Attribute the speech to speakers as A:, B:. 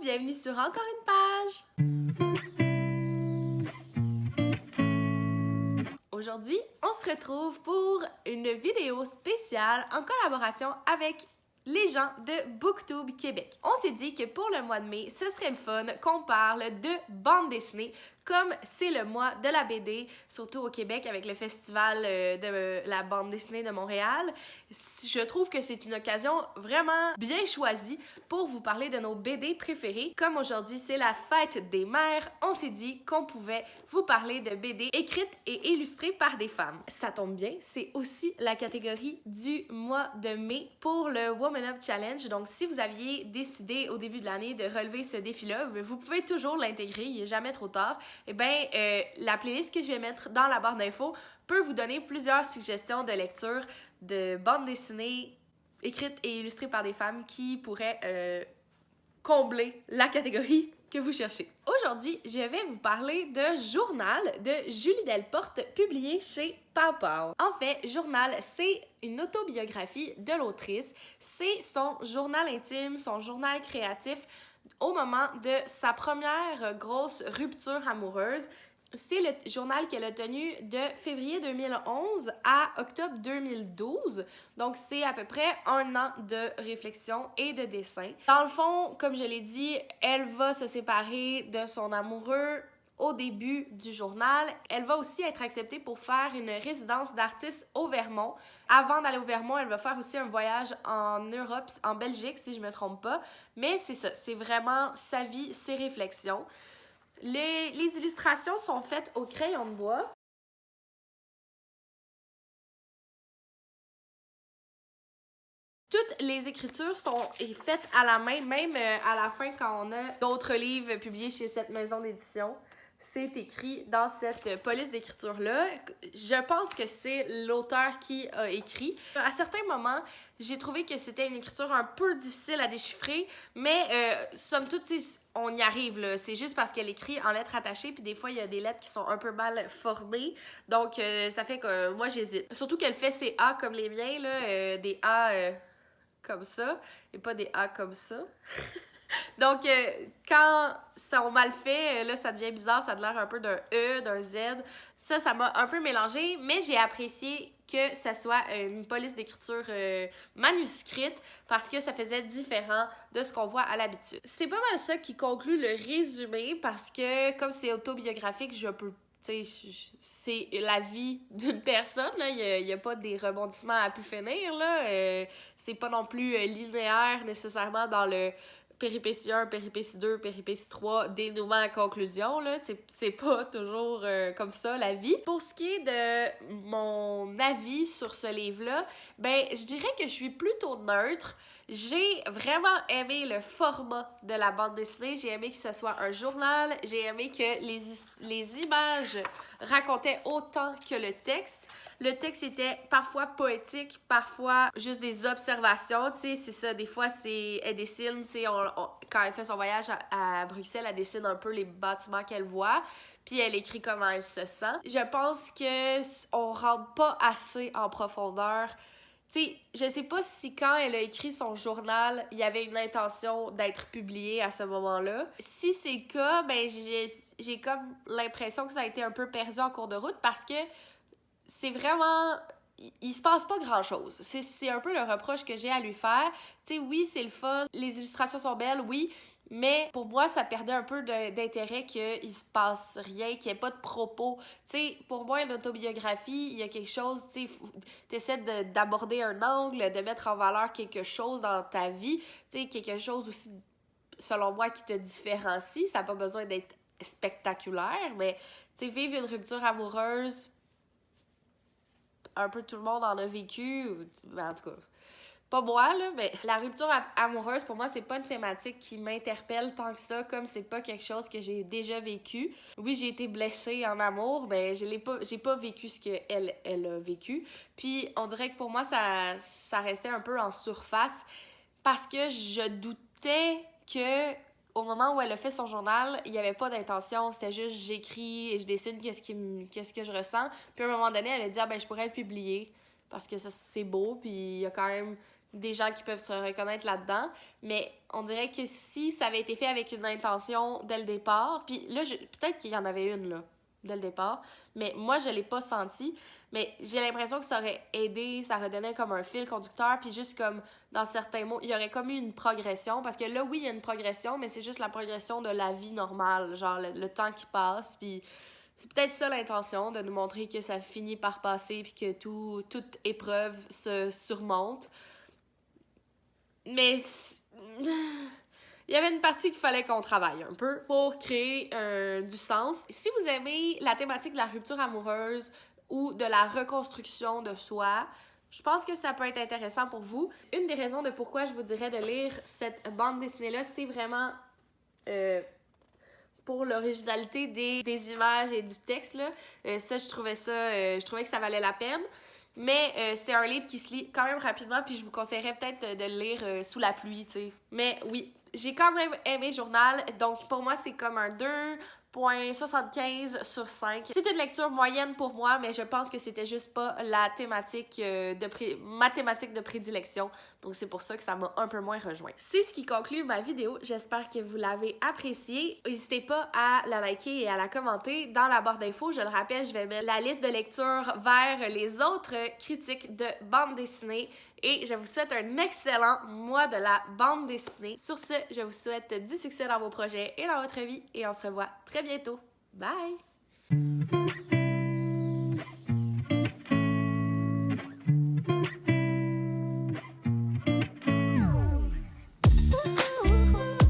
A: bienvenue sur encore une page! Aujourd'hui, on se retrouve pour une vidéo spéciale en collaboration avec les gens de Booktube Québec. On s'est dit que pour le mois de mai, ce serait le fun qu'on parle de bande dessinée, comme c'est le mois de la BD, surtout au Québec avec le festival de la bande dessinée de Montréal. Je trouve que c'est une occasion vraiment bien choisie pour vous parler de nos BD préférés. Comme aujourd'hui, c'est la fête des mères, on s'est dit qu'on pouvait vous parler de BD écrites et illustrées par des femmes. Ça tombe bien, c'est aussi la catégorie du mois de mai pour le Woman Up Challenge. Donc, si vous aviez décidé au début de l'année de relever ce défi-là, vous pouvez toujours l'intégrer, il n'est jamais trop tard. Eh bien, la playlist que je vais mettre dans la barre d'infos peut vous donner plusieurs suggestions de lecture de bandes dessinées écrites et illustrées par des femmes qui pourraient combler la catégorie que vous cherchez. Aujourd'hui, je vais vous parler de Journal de Julie Delporte, publié chez Pawpaw. En fait, Journal, c'est une autobiographie de l'autrice. C'est son journal intime, son journal créatif au moment de sa première grosse rupture amoureuse. C'est le journal qu'elle a tenu de février 2011 à octobre 2012. Donc, c'est à peu près un an de réflexion et de dessin. Dans le fond, comme je l'ai dit, elle va se séparer de son amoureux au début du journal. Elle va aussi être acceptée pour faire une résidence d'artiste au Vermont. Avant d'aller au Vermont, elle va faire aussi un voyage en Europe, en Belgique, si je ne me trompe pas. Mais c'est ça, c'est vraiment sa vie, ses réflexions. Les illustrations sont faites au crayon de bois. Toutes les écritures sont faites à la main, même à la fin quand on a d'autres livres publiés chez cette maison d'édition. C'est écrit dans cette police d'écriture-là. Je pense que c'est l'auteur qui a écrit. À certains moments, j'ai trouvé que c'était une écriture un peu difficile à déchiffrer, mais somme toute, on y arrive, là. C'est juste parce qu'elle écrit en lettres attachées, puis des fois, il y a des lettres qui sont un peu mal formées. Donc, ça fait que moi, j'hésite. Surtout qu'elle fait ses A comme les miens, là, des A comme ça, et pas des A comme ça. Donc, quand sont mal faits, là, ça devient bizarre, ça a l'air un peu d'un E, d'un Z. Ça m'a un peu mélangé, mais j'ai apprécié que ça soit une police d'écriture manuscrite parce que ça faisait différent de ce qu'on voit à l'habitude. C'est pas mal ça qui conclut le résumé parce que, comme c'est autobiographique, je peux c'est la vie d'une personne, là. Il y a pas des rebondissements à pu finir, là. C'est pas non plus linéaire nécessairement dans le péripétie 1, péripétie 2, péripétie 3, dénouement à conclusion, là. C'est pas toujours comme ça, la vie. Pour ce qui est de mon avis sur ce livre-là, ben, je dirais que je suis plutôt neutre. J'ai vraiment aimé le format de la bande dessinée. J'ai aimé que ce soit un journal. J'ai aimé que les images racontaient autant que le texte. Le texte était parfois poétique, parfois juste des observations. Tu sais, c'est ça. Des fois, elle dessine, tu sais, quand elle fait son voyage à Bruxelles, elle dessine un peu les bâtiments qu'elle voit. Puis elle écrit comment elle se sent. Je pense qu'on rentre pas assez en profondeur. Tu sais, je sais pas si quand elle a écrit son journal, il y avait une intention d'être publié à ce moment-là. Si c'est le cas, ben j'ai comme l'impression que ça a été un peu perdu en cours de route parce que c'est vraiment... Il se passe pas grand-chose. C'est un peu le reproche que j'ai à lui faire. Tu sais, oui, c'est le fun, les illustrations sont belles, oui, mais pour moi, ça perdait un peu d'intérêt qu'il se passe rien, qu'il n'y ait pas de propos. Tu sais, pour moi, une autobiographie, il y a quelque chose, tu sais, t'essaies d'aborder un angle, de mettre en valeur quelque chose dans ta vie, tu sais, quelque chose aussi, selon moi, qui te différencie. Ça n'a pas besoin d'être spectaculaire, mais, tu sais, vivre une rupture amoureuse, un peu tout le monde en a vécu, en tout cas, pas moi, là, mais la rupture amoureuse, pour moi, c'est pas une thématique qui m'interpelle tant que ça, comme c'est pas quelque chose que j'ai déjà vécu. Oui, j'ai été blessée en amour, mais j'ai pas vécu ce qu'elle a vécu. Puis, on dirait que pour moi, ça restait un peu en surface parce que je doutais que au moment où elle a fait son journal, il n'y avait pas d'intention, c'était juste j'écris et je dessine qu'est-ce que je ressens. Puis à un moment donné, elle a dit « Ah ben je pourrais le publier parce que ça c'est beau, puis il y a quand même des gens qui peuvent se reconnaître là-dedans, mais on dirait que si ça avait été fait avec une intention dès le départ, puis là, peut-être qu'il y en avait une, là, dès le départ, mais moi, je l'ai pas senti, mais j'ai l'impression que ça aurait aidé, ça redonnait comme un fil conducteur, puis juste comme, dans certains mots, il y aurait comme eu une progression, parce que là, oui, il y a une progression, mais c'est juste la progression de la vie normale, genre le temps qui passe, puis c'est peut-être ça l'intention, de nous montrer que ça finit par passer, puis que toute épreuve se surmonte. Mais il y avait une partie qu'il fallait qu'on travaille un peu pour créer du sens. Si vous aimez la thématique de la rupture amoureuse ou de la reconstruction de soi, je pense que ça peut être intéressant pour vous. Une des raisons de pourquoi je vous dirais de lire cette bande dessinée-là, c'est vraiment pour l'originalité des images et du texte. Là. Ça, je trouvais que ça valait la peine. Mais c'est un livre qui se lit quand même rapidement, puis je vous conseillerais peut-être de le lire sous la pluie, tu sais. Mais oui, j'ai quand même aimé Journal, donc pour moi, c'est comme un 2,75 sur 5. C'est une lecture moyenne pour moi, mais je pense que c'était juste pas la thématique ma thématique de prédilection, donc c'est pour ça que ça m'a un peu moins rejoint. C'est ce qui conclut ma vidéo, j'espère que vous l'avez appréciée. N'hésitez pas à la liker et à la commenter. Dans la barre d'infos, je le rappelle, je vais mettre la liste de lecture vers les autres critiques de bande dessinée. Et je vous souhaite un excellent mois de la bande dessinée. Sur ce, je vous souhaite du succès dans vos projets et dans votre vie. Et on se revoit très bientôt. Bye!